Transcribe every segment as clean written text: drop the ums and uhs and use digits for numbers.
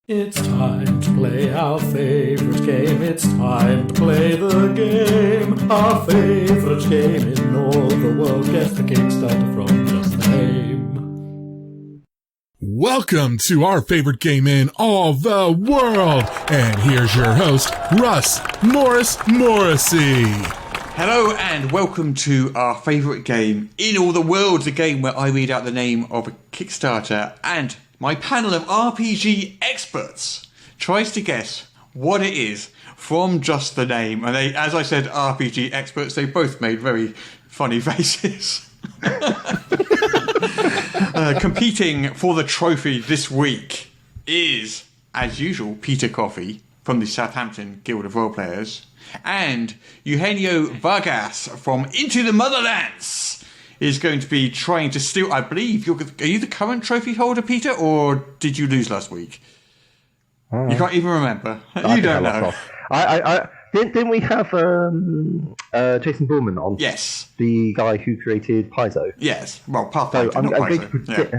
It's time to play our favorite game. It's time to play the game. Our favorite game in all the world. Guess the Kickstarter from just the name. Welcome to our favorite game in all the world. And here's your host, Russ Morrissey. Hello and welcome to our favourite game in all the world, the game where I read out the name of a Kickstarter and my panel of RPG experts tries to guess what it is from just the name. And they, as I said, RPG experts, they both made very funny faces. Competing for the trophy this week is, as usual, Peter Coffey from the Southampton Guild of Roleplayers, and Eugenio Vargas from Into the Motherlands is going to be trying to steal. I believe are you the current trophy holder, Peter, or did you lose last week? You can't even remember. You don't know. Didn't we have Jason Borman on? Yes, the guy who created Paizo. Yes, well, Pathfinder, so I'm not going Paizo. to predict.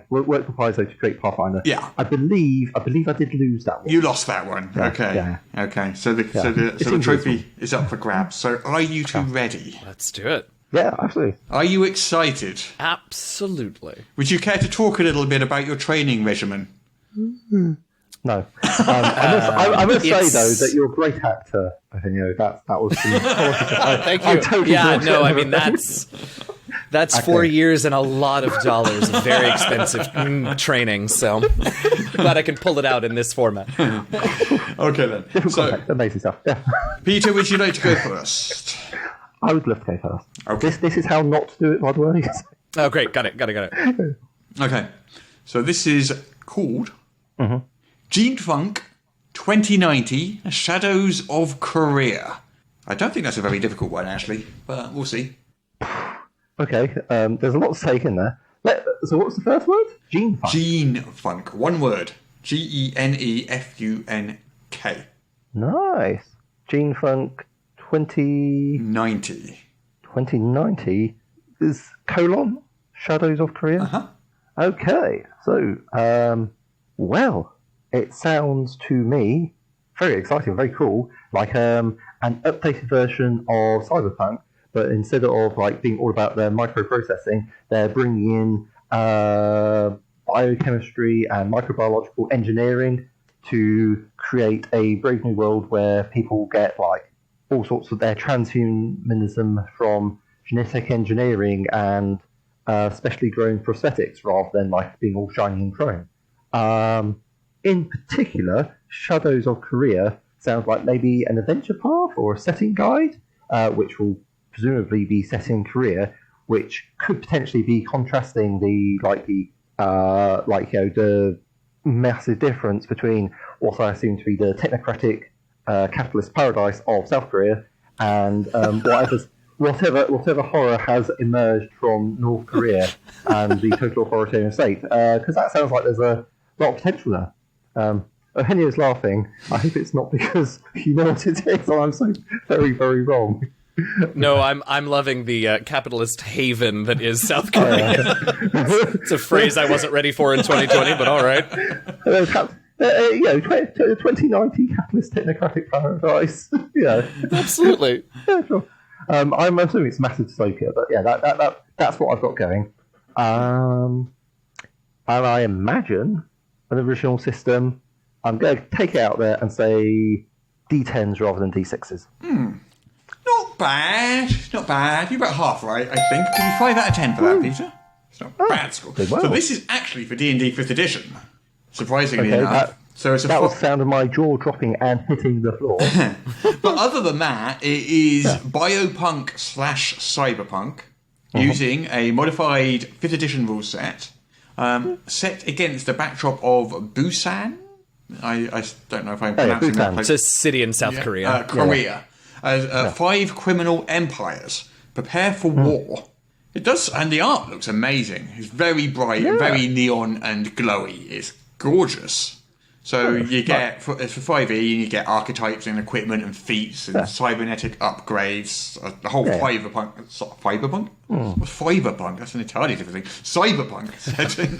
Worked for Paizo to create Pathfinder. Yeah, I believe I did lose that one. You lost that one. Yeah, okay. Yeah. Okay. So the trophy is up for grabs. So are you two ready? Let's do it. Yeah, absolutely. Are you excited? Absolutely. Would you care to talk a little bit about your training regimen? No. I must say, though, that you're a great actor. I think that was the Thank you. Totally I mean, that's 4 years and a lot of dollars of very expensive training, so glad I can pull it out in this format. Okay, then. So, amazing stuff. Yeah. Peter, would you like to go first? I would love to go first. Okay. This is how not to do it, by the way. Oh, great. Got it. Okay. So this is called Gene Funk 2090 Shadows of Korea. I don't think that's a very difficult one, actually, but we'll see. Okay, there's a lot to take in there. So what's the first word? Gene Funk. Gene Funk. One word. GeneFunk. Nice. Gene Funk 2090. 2090 is colon Shadows of Korea. Uh-huh. Okay, so well, it sounds to me very exciting, very cool, like an updated version of Cyberpunk, but instead of like being all about their microprocessing, they're bringing in biochemistry and microbiological engineering to create a brave new world where people get like all sorts of their transhumanism from genetic engineering and specially grown prosthetics rather than like being all shiny and chrome. In particular, Shadows of Korea sounds like maybe an adventure path or a setting guide, which will presumably be set in Korea, which could potentially be contrasting the massive difference between what I assume to be the technocratic capitalist paradise of South Korea and whatever horror has emerged from North Korea and the total authoritarian state. Because that sounds like there's a lot of potential there. Eugenio's laughing. I hope it's not because you know what it is, and I'm so very, very wrong. No, I'm loving the capitalist haven that is South Korea. It's a phrase I wasn't ready for in 2020, but all right. 2090 capitalist technocratic paradise. Yeah, absolutely. Yeah, sure. I'm assuming it's massive dystopia, but yeah, that's what I've got going. And I imagine an original system. I'm going to take it out there and say D10s rather than D6s. Not bad. You're about half right, I think. Give you 5 out of 10 for that, Peter. It's not a bad score. Well. So this is actually for D&D 5th edition, surprisingly enough. That was the sound of my jaw dropping and hitting the floor. But other than that, it is biopunk/cyberpunk using a modified 5th edition rule set, set against the backdrop of Busan. I don't know if I'm pronouncing that. It's a city in South Korea. Korea. 5 criminal empires prepare for war. It does, and the art looks amazing. It's very bright and very neon and glowy. It's gorgeous. So you get, for 5e, you get archetypes and equipment and feats and cybernetic upgrades. The whole cyberpunk. What's cyberpunk? That's an entirely different thing. Cyberpunk setting.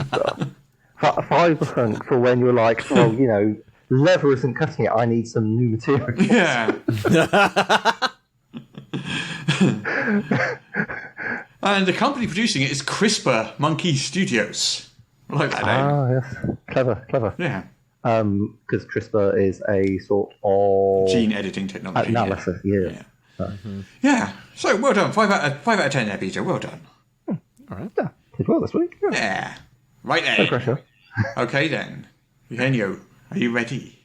5% for when you're like, well, you know, leather isn't cutting it. I need some new material. Yeah. And the company producing it is CRISPR Monkey Studios. I like that name. Ah, yes. Clever. Yeah. Because CRISPR is a sort of Gene editing technology. analysis. Yeah. Yeah. So well done. 5 out of 10 there, Peter. Well done. All right. Yeah. Did well this week. Yeah. Yeah. Right No then. pressure. Okay then. Eugenio, are you ready?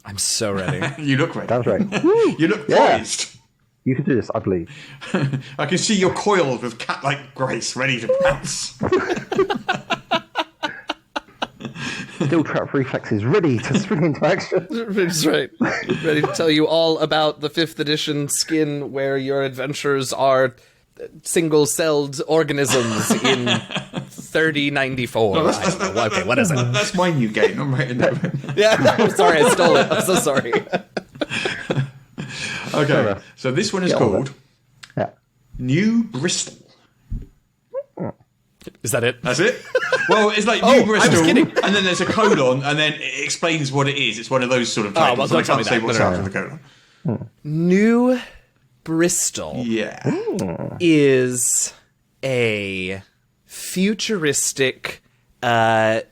I'm so ready. You look ready. That's right. You look Yeah. poised. You can do this, I believe. I can see you're coiled with cat-like grace, ready to pounce. Steel trap reflexes ready to spring into action. That's right. Ready to tell you all about the 5th edition skin where your adventures are single-celled organisms in 3094. Okay, what is it? That's my new game. I'm writing that. Yeah, I'm sorry, I stole it. I'm so sorry. Okay, so this one is Get on called Yeah. New Bristol. Is that it? That's it? Well, it's like Oh, New Bristol, I was kidding. and then there's a colon, and then it explains what it is. It's one of those sort of titles. well, so I don't tell can't me say that. what's No, after the colon. New Bristol Yeah. is a futuristic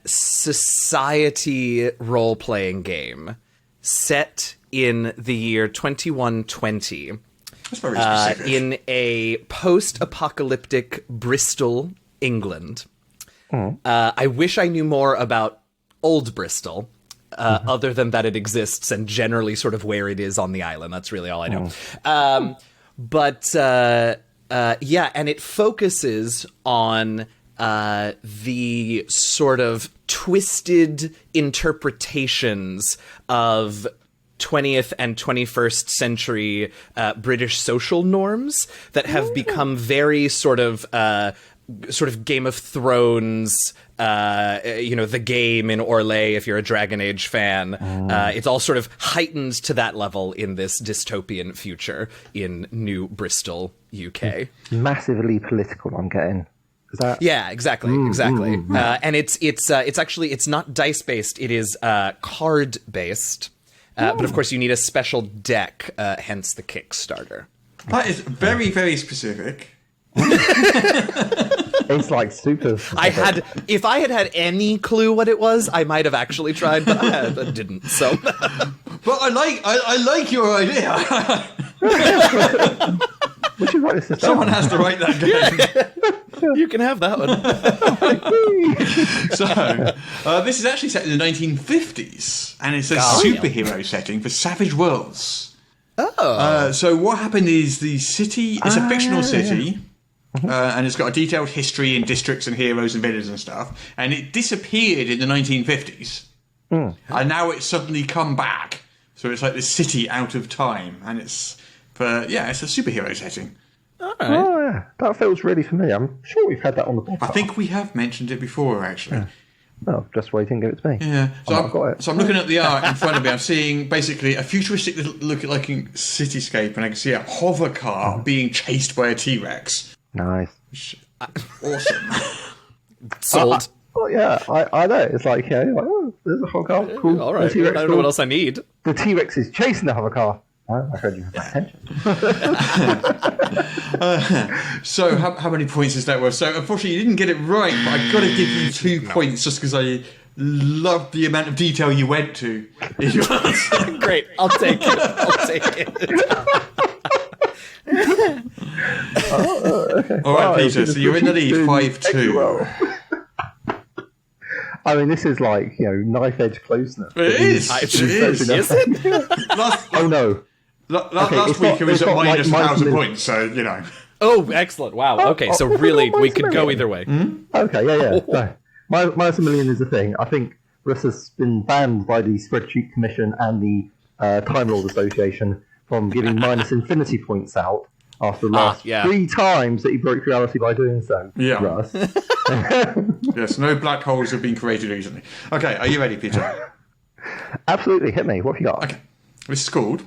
society role-playing game set in the year 2120 That's very specific. in a post-apocalyptic Bristol, England. I wish I knew more about Old Bristol, other than that it exists and generally sort of where it is on the island. That's really all I know. Yeah, and it focuses on the sort of twisted interpretations of 20th and 21st century British social norms that have become very sort of Game of Thrones, the game in Orlais, if you're a Dragon Age fan. It's all sort of heightened to that level in this dystopian future in New Bristol, UK. Massively political, I'm getting. Is that... Yeah, exactly. And it's not dice based. It is card based. But of course, you need a special deck, hence the Kickstarter. That is very, very specific. It's like super... If I had any clue what it was, I might have actually tried, but I didn't. So, But I like your idea. Which is what this is. Someone has to write that game. you can have that one. So, this is actually set in the 1950s, and it's a superhero setting for Savage Worlds. Oh. So what happened is the city, it's a fictional city, and it's got a detailed history and districts and heroes and villains and stuff, and it disappeared in the 1950s. And now it's suddenly come back. So it's like this city out of time, and it's a superhero setting. All right. Oh, yeah. That feels really familiar. I'm sure we've had that on the podcast. I think we have mentioned it before, actually. Yeah. Oh, just wait and give it to me. Yeah. So I'm looking at the art in front of me. I'm seeing basically a futuristic look like a cityscape, and I can see a hover car being chased by a T-Rex. Nice. Awesome. Sold. Oh, yeah, I know. It's like, yeah, you're like, oh, there's a hover car. Cool. All right. The T-Rex I don't know what else I need. The T-Rex is chasing the hover car. I heard you have that attention. So how many points is that worth? So unfortunately you didn't get it right, but I've got to give you 2 points just because I love the amount of detail you went to in your answer. Great. I'll take it. Okay. All right, Wow, Peter, so you're in the lead, 5-2. Well. I mean, this is like, knife edge closeness. It is. Is it? Oh no. Last week it was at minus 1,000 points, so, Oh, excellent. Wow. Okay, so really, we could go either way. Okay, yeah. No. Minus a million is a thing. I think Russ has been banned by the Spreadsheet Commission and the Time Lord Association from giving minus infinity points out after the last 3 times that he broke reality by doing so. Yeah. Russ. Yes, no black holes have been created recently. Okay, are you ready, Peter? Absolutely, hit me. What have you got? Okay. This is called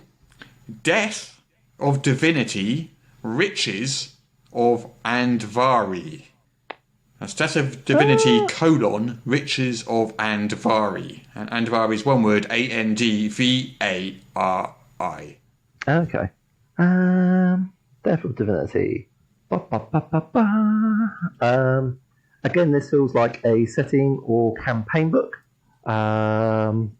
Death of Divinity, Riches of Andvari. Stats of Divinity : Riches of Andvari. And Andvari is one word, Andvari. Okay. Death of Divinity. Again, this feels like a setting or campaign book. I'm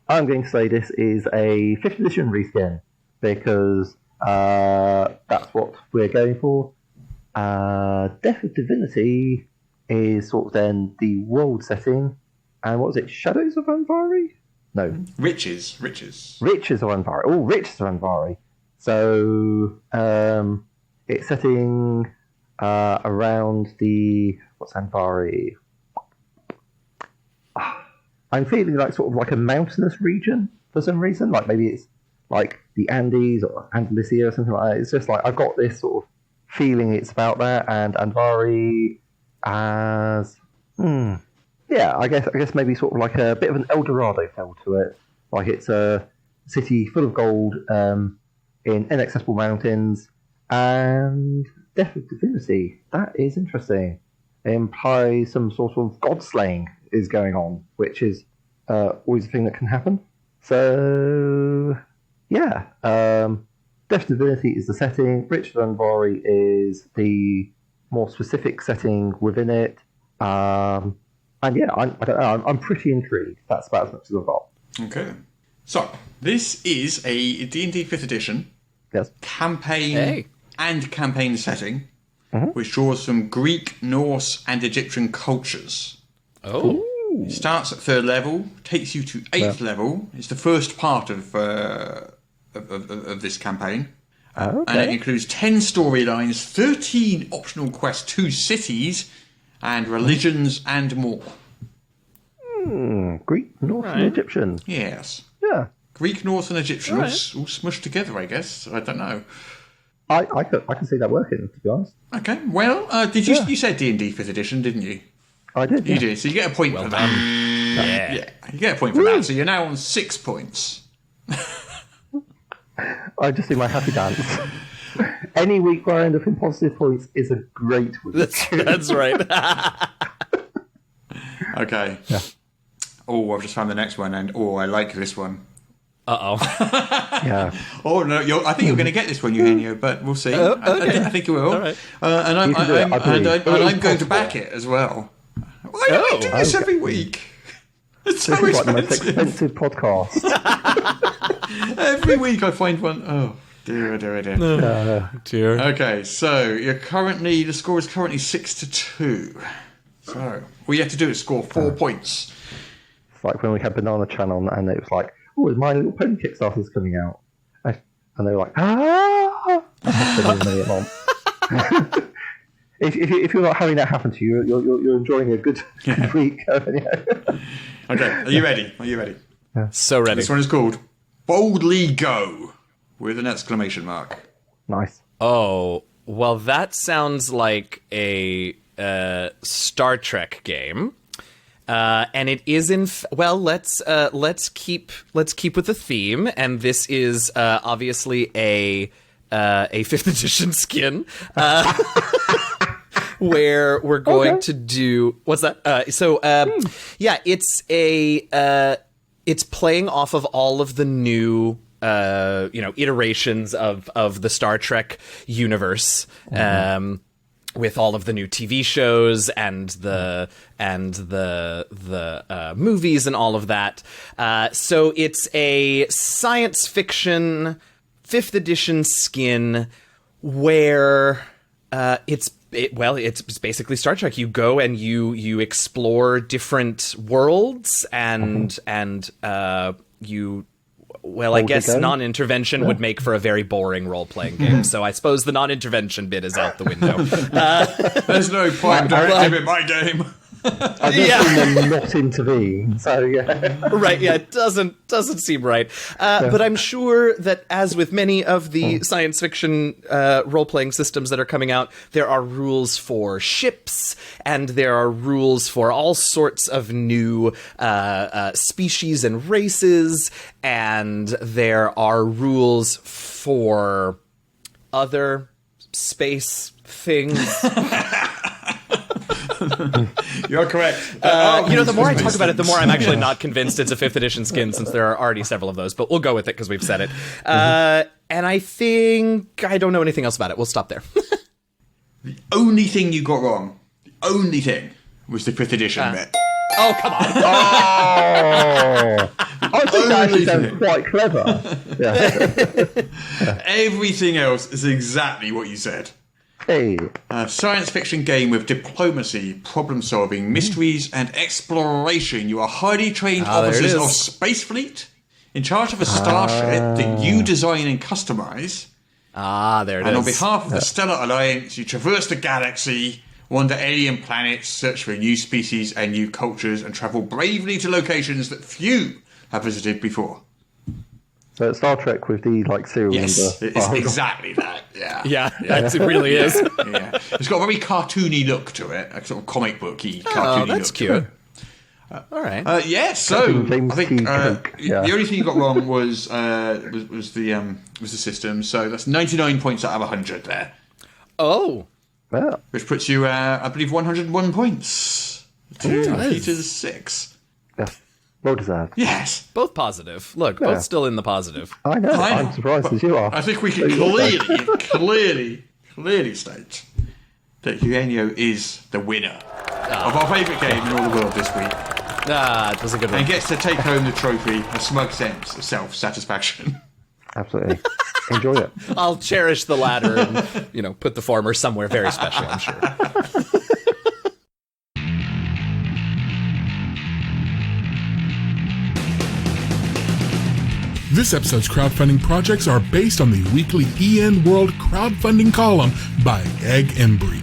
going to say this is a 5th edition reskin because that's what we're going for. Death of Divinity is sort of then the world setting. And what was it? Shadows of Andvari? No. Riches. Riches of Andvari. Oh, Riches of Andvari. So it's setting around the... What's Andvari? I'm feeling like sort of like a mountainous region for some reason. Like maybe it's like the Andes or Andalusia or something like that. It's just like I've got this sort of feeling it's about that. And Andvari as... Yeah, I guess maybe sort of like a bit of an El Dorado feel to it. Like it's a city full of gold in inaccessible mountains. And Death of Divinity. That is interesting. It implies some sort of god slaying is going on, which is always a thing that can happen. So, yeah. Death of Divinity is the setting. Richard Andvari is the more specific setting within it. And yeah, I don't know. I'm pretty intrigued. That's about as much as I've got. Okay. So, this is a D&D 5th edition campaign and campaign setting, which draws from Greek, Norse, and Egyptian cultures. Oh. It starts at 3rd level, takes you to 8th level. It's the first part of this campaign. And it includes 10 storylines, 13 optional quests, 2 cities, and religions and more. Greek, Norse, and Egyptian. Yes. Yeah. Greek, Norse, and Egyptian all smushed together, I guess. I don't know. I can see that working, to be honest. Okay. Well, you said D&D 5th edition, didn't you? I did. You did. So you get a point for that. Yeah. You get a point for that. So you're now on 6 points. I just do my happy dance. Any week where I end up in positive points is a great week. That's right. Okay. Yeah. Oh, I've just found the next one, and I like this one. Uh-oh. Yeah. Oh no, I think you're going to get this one, Eugenio, but we'll see. Okay. I think you will. All right. And I'm going to possible. back it as well. Why do we do this every week? It's so This is like the most expensive. expensive podcast. Every week I find one. Oh dear. Dear. Okay, so the score is currently 6-2. So all you have to do is score 4 points. It's like when we had Banana Channel and it was like, oh, My Little Pony Kickstarter's coming out. And they were like, ah! If you're not having that happen to you, you're enjoying a good week. Okay, are you ready? Yeah. So ready. This one is called Boldly Go with an exclamation mark. Nice. Oh, well, that sounds like a Star Trek game. And it is let's keep with the theme, and this is obviously a 5th edition skin. Where we're going to do what's that? Yeah, it's playing off of all of the new iterations of the Star Trek universe. With all of the new TV shows and the movies and all of that. So it's a science fiction 5th edition skin where it's basically Star Trek. You go and you explore different worlds and you. Well, I guess non-intervention would make for a very boring role-playing game, so I suppose the non-intervention bit is out the window. There's no point directive in my game. I've just seen them not intervene, so yeah. Right, yeah, it doesn't seem right. But I'm sure that, as with many of the science fiction role-playing systems that are coming out, there are rules for ships, and there are rules for all sorts of new species and races, and there are rules for other space things. You're correct. The more I talk about it, the more I'm actually not convinced it's a 5th edition skin, since there are already several of those, but we'll go with it because we've said it. And I think I don't know anything else about it. We'll stop there. The only thing you got wrong, the only thing, was the 5th edition bit. Oh, come on. I think that actually sounds quite clever. Yeah. Everything else is exactly what you said. Hey. A science fiction game with diplomacy, problem solving, mysteries, and exploration. You are highly trained officers of Space Fleet in charge of a starship that you design and customize. There it is. And on behalf of the Stellar Alliance, you traverse the galaxy, wander alien planets, search for new species and new cultures, and travel bravely to locations that few have visited before. So it's Star Trek with the serial number. Yes, it's exactly that. Yeah, it really is. Yeah, it's got a very cartoony look to it, a sort of comic booky cartoony look. Oh, that's cute. All right. So I think the only thing you got wrong was the system. So that's 99 points out of 100 there. Oh. Yeah. Which puts you, I believe, 101 points to Peter's 6. Yeah. Well deserved. Yes. Both positive. Look, both still in the positive. I know. I'm surprised as you are. I think we can clearly state that Eugenio is the winner of our favourite game in all the world this week. It was a good one. And gets to take home the trophy, a smug sense of self-satisfaction. Absolutely. Enjoy it. I'll cherish the latter and, put the former somewhere very special, I'm sure. This episode's crowdfunding projects are based on the weekly EN World crowdfunding column by Embry.